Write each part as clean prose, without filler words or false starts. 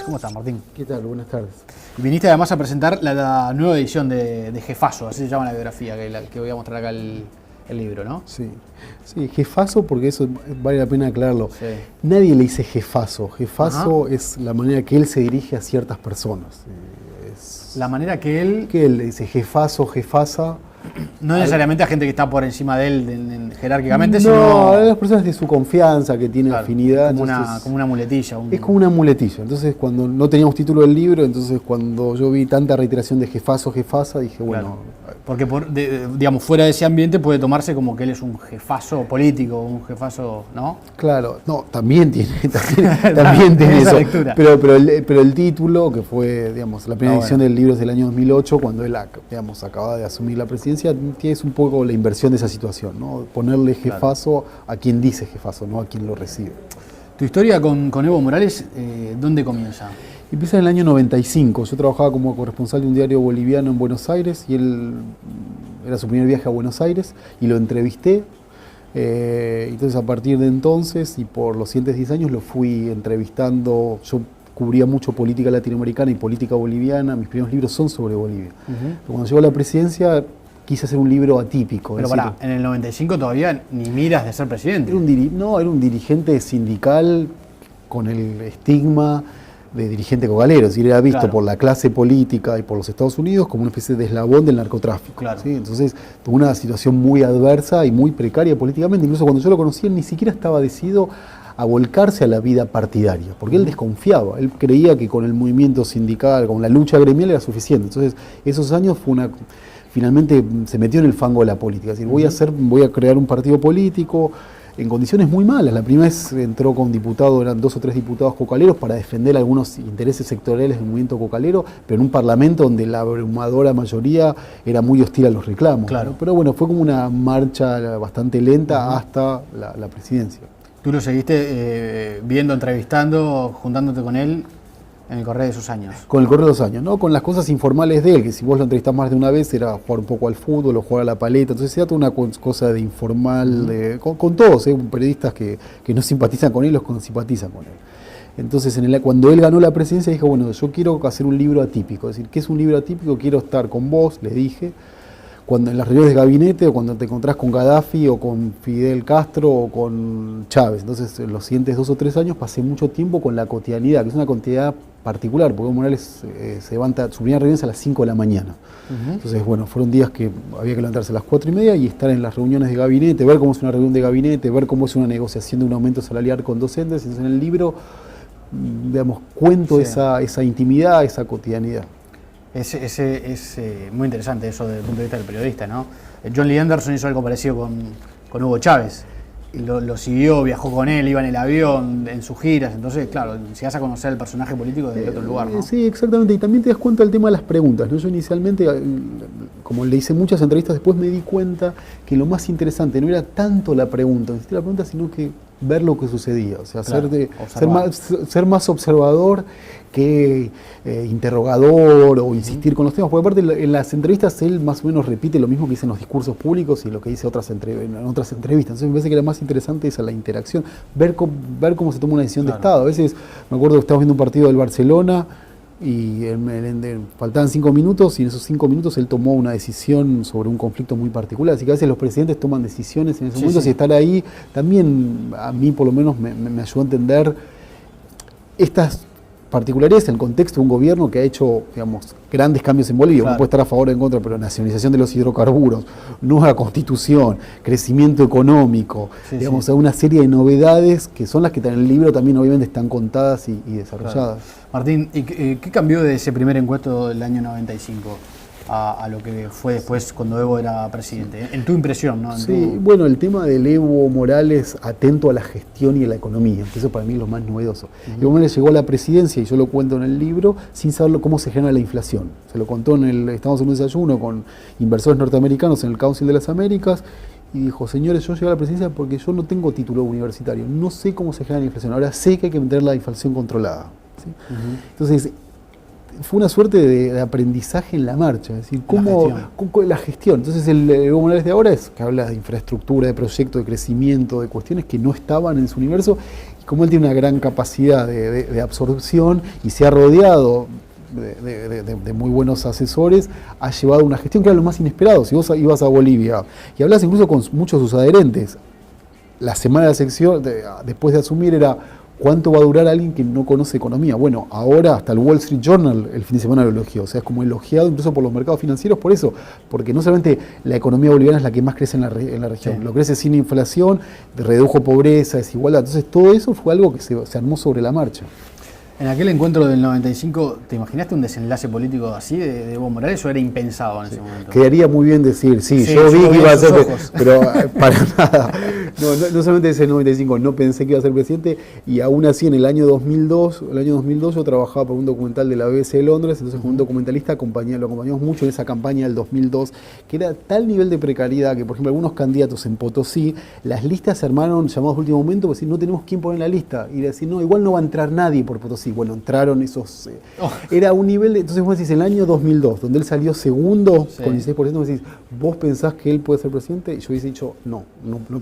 tardes. ¿Cómo estás, Martín? ¿Qué tal? Buenas tardes. Viniste además a presentar la nueva edición de Jefazo, así se llama la biografía que voy a mostrar acá el libro, ¿no? Sí, jefazo, porque eso vale la pena aclararlo. Sí. Nadie le dice jefazo. Jefazo es la manera que él se dirige a ciertas personas. La manera que él... Que él le dice jefazo, jefasa. No necesariamente a gente que está por encima de él jerárquicamente, No, sino... a las personas de su confianza, que tiene afinidad. Como una muletilla. Es como una muletilla. Entonces, cuando no teníamos título del libro, entonces cuando yo vi tanta reiteración de jefazo, jefasa, dije, bueno... Porque, digamos, fuera de ese ambiente puede tomarse como que él es un jefazo político, un jefazo, ¿no? Claro, no, también tiene eso. Lectura. Pero el título, que fue, digamos, la primera edición del libro es del año 2008, cuando él, digamos, acababa de asumir la presidencia, es un poco la inversión de esa situación, ¿no? Ponerle jefazo a quien dice jefazo, no a quien lo recibe. ¿Tu historia con Evo Morales, dónde comienza? Empieza en el año 95. Yo trabajaba como corresponsal de un diario boliviano en Buenos Aires y él era su primer viaje a Buenos Aires y lo entrevisté. Entonces, a partir de entonces y por los siguientes 10 años lo fui entrevistando. Yo cubría mucho política latinoamericana y política boliviana. Mis primeros libros son sobre Bolivia. Pero cuando llegó a la presidencia quise hacer un libro atípico. Pero pará, en el 95 todavía ni miras de ser presidente. Era un dirigente sindical con el estigma de dirigente cogalero, es decir, era visto por la clase política y por los Estados Unidos como una especie de eslabón del narcotráfico. ¿Sí? Entonces tuvo una situación muy adversa y muy precaria políticamente. Incluso cuando yo lo conocí, él ni siquiera estaba decidido a volcarse a la vida partidaria, porque él desconfiaba, él creía que con el movimiento sindical, con la lucha gremial era suficiente. Entonces esos años finalmente se metió en el fango de la política, es decir, voy a crear un partido político en condiciones muy malas. La primera vez entró con diputados, eran 2 o 3 diputados cocaleros para defender algunos intereses sectoriales del movimiento cocalero, pero en un parlamento donde la abrumadora mayoría era muy hostil a los reclamos. Claro. ¿No? Pero bueno, fue como una marcha bastante lenta hasta la presidencia. ¿Tú lo seguiste viendo, entrevistando, juntándote con él en el correr de esos años? Con el correr de los años, ¿no? Con las cosas informales de él, que si vos lo entrevistás más de una vez era jugar un poco al fútbol o jugar a la paleta, entonces se da toda una cosa de informal, con todos, periodistas que no simpatizan con él, los que simpatizan con él. Entonces cuando él ganó la presidencia dijo, bueno, yo quiero hacer un libro atípico, es decir, ¿qué es un libro atípico? Quiero estar con vos, le dije, cuando en las reuniones de gabinete o cuando te encontrás con Gaddafi o con Fidel Castro o con Chávez. Entonces, en los siguientes 2 o 3 años pasé mucho tiempo con la cotidianidad, que es una cotidianidad particular, porque Evo Morales se levanta, su primera reunión es a las 5 de la mañana. Entonces, bueno, fueron días que había que levantarse a las 4:30 y estar en las reuniones de gabinete, ver cómo es una reunión de gabinete, ver cómo es una negociación de un aumento salarial con docentes. Entonces, en el libro, digamos, cuento esa intimidad, esa cotidianidad. Es muy interesante eso desde el punto de vista del periodista, ¿no? John Lee Anderson hizo algo parecido con Hugo Chávez. Lo siguió, viajó con él, iba en el avión, en sus giras. Entonces, claro, si vas a conocer al personaje político desde otro lugar, ¿no? Sí, exactamente. Y también te das cuenta del tema de las preguntas, ¿no? Yo inicialmente, como le hice muchas entrevistas, después me di cuenta que lo más interesante no era tanto la pregunta, sino que ver lo que sucedía. O sea, claro, ser más observador que interrogador o insistir con los temas, porque aparte en las entrevistas él más o menos repite lo mismo que dice en los discursos públicos y lo que dice en otras entrevistas. Entonces me parece que era más interesante esa la interacción, ver cómo se toma una decisión de Estado. A veces me acuerdo que estábamos viendo un partido del Barcelona y faltaban 5 minutos y en esos 5 minutos él tomó una decisión sobre un conflicto muy particular. Así que a veces los presidentes toman decisiones en esos momentos y estar ahí también a mí por lo menos me ayudó a entender estas particularidades en el contexto de un gobierno que ha hecho, digamos, grandes cambios en Bolivia. Uno puede estar a favor o en contra, pero nacionalización de los hidrocarburos, nueva constitución, crecimiento económico, digamos, hay una serie de novedades que son las que en el libro también obviamente están contadas y desarrolladas. Martín, ¿y qué cambió de ese primer encuentro del año 95 a lo que fue después cuando Evo era presidente? En tu impresión, ¿no? Bueno, el tema del Evo Morales atento a la gestión y a la economía, que eso para mí es lo más novedoso. Evo Morales llegó a la presidencia, y yo lo cuento en el libro, sin saber cómo se genera la inflación. Se lo contó estábamos en un desayuno con inversores norteamericanos en el Council de las Américas, y dijo, señores, yo llegué a la presidencia porque yo no tengo título universitario, no sé cómo se genera la inflación, ahora sé que hay que mantener la inflación controlada. ¿Sí? Entonces, fue una suerte de aprendizaje en la marcha, es decir, la gestión. Entonces el Evo Morales de ahora es que habla de infraestructura, de proyectos, de crecimiento, de cuestiones que no estaban en su universo, y como él tiene una gran capacidad de absorción y se ha rodeado de muy buenos asesores, ha llevado una gestión que era lo más inesperado. Si vos ibas a Bolivia y hablas incluso con muchos de sus adherentes, la semana de la sección, después de asumir, era ¿cuánto va a durar alguien que no conoce economía? Bueno, ahora hasta el Wall Street Journal el fin de semana lo elogió, o sea, es como elogiado incluso por los mercados financieros por eso, porque no solamente la economía boliviana es la que más crece en la región, Sí. lo crece sin inflación, redujo pobreza, desigualdad, entonces todo eso fue algo que se armó sobre la marcha. En aquel encuentro del 95, ¿te imaginaste un desenlace político así de Evo Morales o era impensado en ese momento? Quedaría muy bien decir, sí, Sí, yo vi lo que vi iba a en sus ser, ojos. pero para nada. No solamente desde el 95, no pensé que iba a ser presidente, y aún así en el año 2002 yo trabajaba por un documental de la BBC de Londres, entonces como un documentalista lo acompañamos mucho en esa campaña del 2002, que era tal nivel de precariedad que, por ejemplo, algunos candidatos en Potosí, las listas se armaron llamados de último momento, porque no tenemos quién poner en la lista, y decir, no, igual no va a entrar nadie por Potosí. Bueno, entraron esos... Era un nivel de... Entonces vos decís, en el año 2002, donde él salió segundo, Sí. con 16%, vos decís, ¿vos pensás que él puede ser presidente? Y yo hubiese dicho, no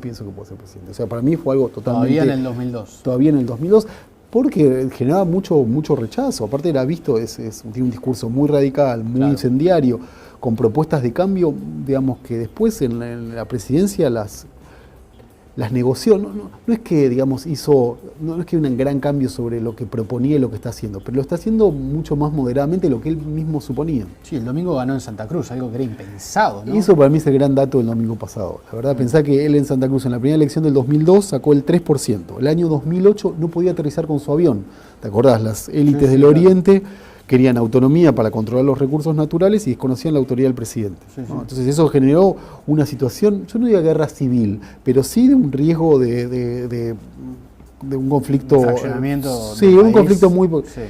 pienso que puede ser presidente. O sea, para mí fue algo totalmente... Todavía en el 2002. Todavía en el 2002, porque generaba mucho rechazo. Aparte era visto, tiene un discurso muy radical, muy Claro. incendiario, con propuestas de cambio, digamos, que después en la presidencia las negoció. No es que, digamos, no es que un gran cambio sobre lo que proponía y lo que está haciendo, pero lo está haciendo mucho más moderadamente de lo que él mismo suponía. Sí, el domingo ganó en Santa Cruz, algo que era impensado, ¿no? Y eso para mí es el gran dato del domingo pasado. La verdad, pensá que él en Santa Cruz, en la primera elección del 2002, sacó el 3%. El año 2008 no podía aterrizar con su avión. ¿Te acordás? Las élites Sí, del claro. Oriente querían autonomía para controlar los recursos naturales y desconocían la autoridad del presidente. Sí, sí. ¿No? Entonces eso generó una situación, yo no digo guerra civil, pero sí de un riesgo de un conflicto... Un fraccionamiento Sí, del un país. conflicto muy... Sí.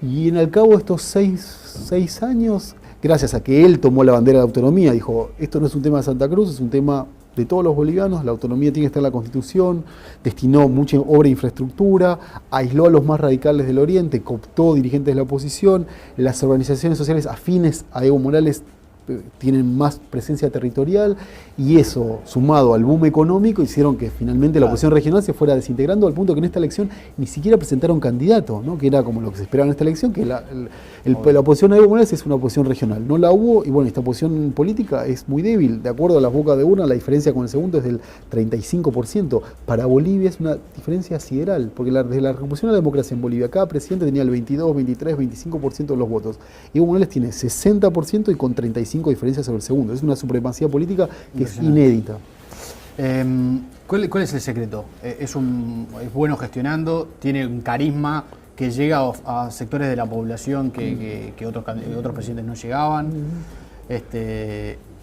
Y en el cabo de estos seis años, gracias a que él tomó la bandera de la autonomía, dijo, esto no es un tema de Santa Cruz, es un tema de todos los bolivianos, la autonomía tiene que estar en la Constitución, destinó mucha obra e infraestructura, aisló a los más radicales del Oriente, cooptó dirigentes de la oposición, las organizaciones sociales afines a Evo Morales tienen más presencia territorial, y eso, sumado al boom económico, hicieron que finalmente la oposición regional se fuera desintegrando al punto que en esta elección ni siquiera presentaron candidato, ¿no? Que era como lo que se esperaba en esta elección, que la oposición a Evo Morales es una oposición regional. No la hubo, y bueno, esta oposición política es muy débil. De acuerdo a las bocas de urna, la diferencia con el segundo es del 35%. Para Bolivia es una diferencia sideral, porque desde la recuperación de la democracia en Bolivia, cada presidente tenía el 22, 23, 25% de los votos. Evo Morales tiene 60% y con 35% diferencia sobre el segundo. Es una supremacía política que es inédita. ¿Cuál es el secreto? ¿Es bueno gestionando? ¿Tiene un carisma que llega a sectores de la población que otros presidentes no llegaban?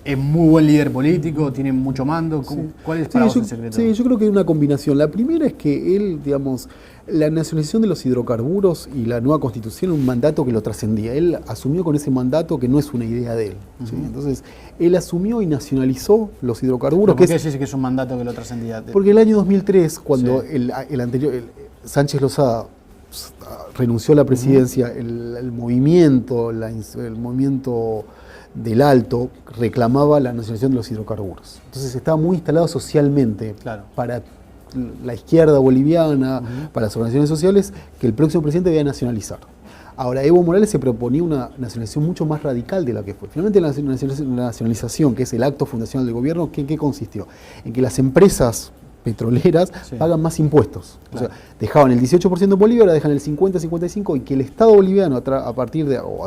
¿Es muy buen líder político? ¿Tiene mucho mando? ¿Cuál es para vos el secreto? Sí, yo creo que hay una combinación. La primera es que él, digamos, la nacionalización de los hidrocarburos y la nueva constitución, un mandato que lo trascendía. Él asumió con ese mandato que no es una idea de él. ¿Sí? Entonces, él asumió y nacionalizó los hidrocarburos. ¿Por qué decís que es un mandato que lo trascendía? Porque el año 2003, cuando Sí. el anterior, Sánchez Lozada renunció a la presidencia, el movimiento del Alto reclamaba la nacionalización de los hidrocarburos. Entonces estaba muy instalado socialmente para la izquierda boliviana, para las organizaciones sociales, que el próximo presidente debía nacionalizar. Ahora, Evo Morales se proponía una nacionalización mucho más radical de la que fue. Finalmente, la nacionalización, que es el acto fundacional del gobierno, ¿en qué consistió? En que las empresas petroleras pagan más impuestos. Claro. O sea, dejaban el 18% en Bolivia, ahora dejan el 50-55%, y que el Estado boliviano, a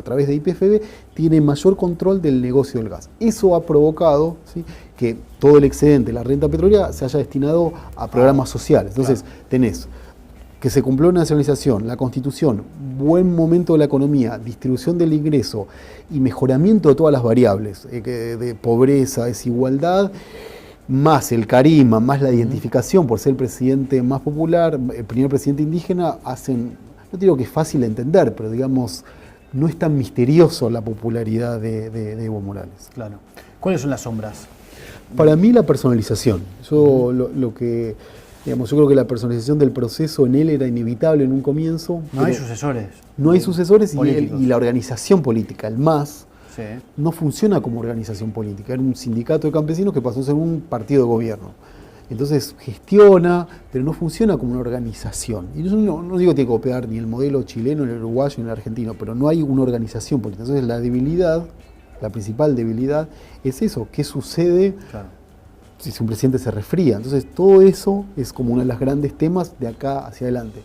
través de YPFB, tiene mayor control del negocio del gas. Eso ha provocado, ¿sí?, que todo el excedente de la renta petrolera se haya destinado a programas sociales. Entonces, tenés que se cumplió la nacionalización, la Constitución, buen momento de la economía, distribución del ingreso y mejoramiento de todas las variables, de pobreza, desigualdad, más el carisma, más la identificación por ser el presidente más popular, el primer presidente indígena, hacen, no digo que es fácil de entender, pero digamos, no es tan misterioso la popularidad de Evo Morales. Claro. ¿Cuáles son las sombras? Para mí la personalización. Yo creo que la personalización del proceso en él era inevitable en un comienzo. No hay sucesores. No hay sucesores y la organización política, el MAS, sí, no funciona como organización política. Era un sindicato de campesinos que pasó a ser un partido de gobierno. Entonces gestiona, pero no funciona como una organización. Y yo no digo que tiene que copiar ni el modelo chileno, ni el uruguayo, ni el argentino, pero no hay una organización política. Entonces la debilidad, la principal debilidad, es eso, ¿qué sucede si un presidente se resfría? Entonces todo eso es como uno de los grandes temas de acá hacia adelante.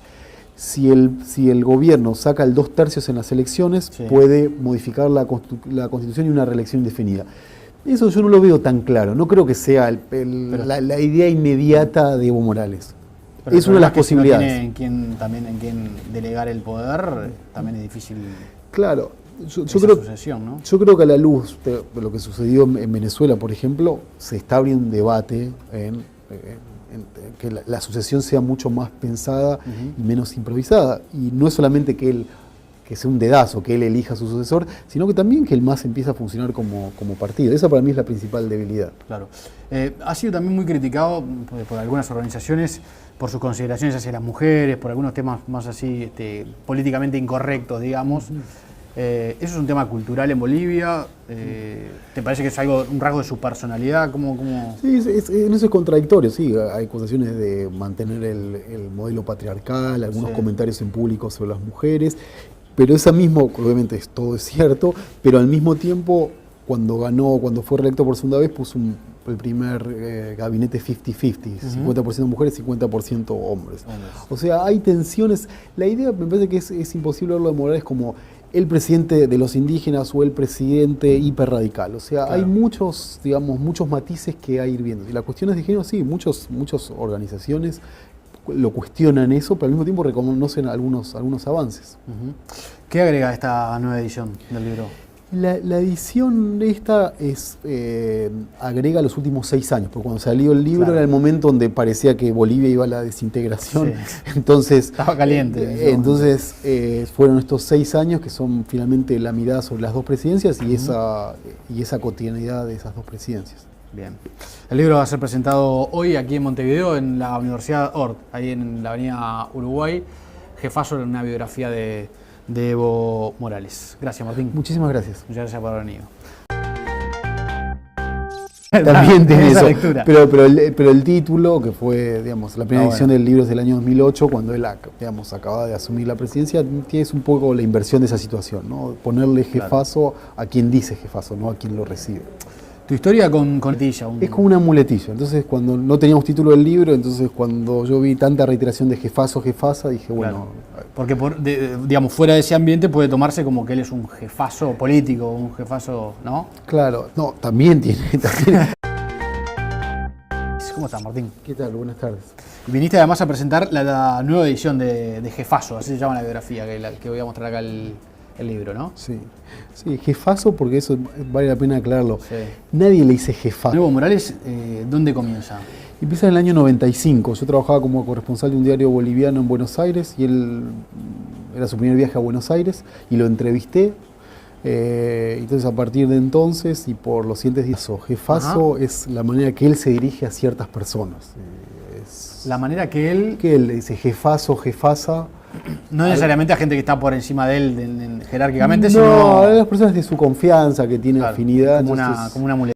Si el gobierno saca el 2/3 en las elecciones, puede modificar la Constitución y una reelección indefinida. Eso yo no lo veo tan claro. No creo que sea la idea inmediata de Evo Morales. Pero es una de las posibilidades. Si no tiene en quién delegar el poder, también es difícil. Claro. Yo creo que a la luz de lo que sucedió en Venezuela, por ejemplo, se está abriendo un debate en que la sucesión sea mucho más pensada y menos improvisada. Y no es solamente que sea un dedazo, que él elija a su sucesor, sino que también que el MAS empiece a funcionar como partido. Esa para mí es la principal debilidad. Claro. Ha sido también muy criticado por algunas organizaciones por sus consideraciones hacia las mujeres, por algunos temas más así políticamente incorrectos, digamos. ¿Eso es un tema cultural en Bolivia? ¿Te parece que es un rasgo de su personalidad? Sí, en eso es contradictorio, sí. Hay acusaciones de mantener el modelo patriarcal, algunos comentarios en público sobre las mujeres, pero esa misma, obviamente todo es cierto, pero al mismo tiempo, cuando fue reelecto por segunda vez, puso el primer gabinete 50-50, 50% mujeres, 50% hombres. O sea, hay tensiones. La idea me parece que es imposible verlo de Morales como el presidente de los indígenas o el presidente hiperradical. O sea, hay muchos matices que hay ir viendo. Y las cuestiones de género, sí, muchas organizaciones lo cuestionan eso, pero al mismo tiempo reconocen algunos avances. ¿Qué agrega esta nueva edición del libro? La edición esta agrega los últimos 6 años, porque cuando salió el libro era el momento donde parecía que Bolivia iba a la desintegración. Entonces, estaba caliente. Entonces fueron estos 6 años que son finalmente la mirada sobre las dos presidencias y esa cotidianidad de esas dos presidencias. Bien. El libro va a ser presentado hoy aquí en Montevideo, en la Universidad Ort, ahí en la avenida Uruguay. Jefazo, una biografía de Evo Morales. Gracias, Martín. Muchísimas gracias. Muchas gracias por haber venido. También tiene eso. Lectura. Pero el título, que fue, digamos, la primera edición del libro es del año 2008, cuando él, digamos, acababa de asumir la presidencia, es un poco la inversión de esa situación, ¿no? Ponerle jefazo a quien dice jefazo, no a quien lo recibe. Tu historia con Tilla. Es como una muletilla. Entonces, cuando no teníamos título del libro, entonces cuando yo vi tanta reiteración de jefazo, jefasa, dije, bueno... Porque, digamos, fuera de ese ambiente puede tomarse como que él es un jefazo político, un jefazo, ¿no? Claro, no, también tiene... ¿Cómo estás, Martín? ¿Qué tal? Buenas tardes. Viniste además a presentar la nueva edición de Jefazo, así se llama la biografía que voy a mostrar acá el libro, ¿no? Sí, jefazo, porque eso vale la pena aclararlo. Nadie le dice jefazo. Evo Morales, ¿dónde comienza? Empieza en el año 95. Yo trabajaba como corresponsal de un diario boliviano en Buenos Aires y él era su primer viaje a Buenos Aires y lo entrevisté. Entonces, a partir de entonces y por los siguientes días, jefazo es la manera que él se dirige a ciertas personas. La manera que él le dice jefazo, jefasa. No necesariamente a gente que está por encima de él jerárquicamente, sino a las personas de su confianza, que tienen afinidad. Como una muleta.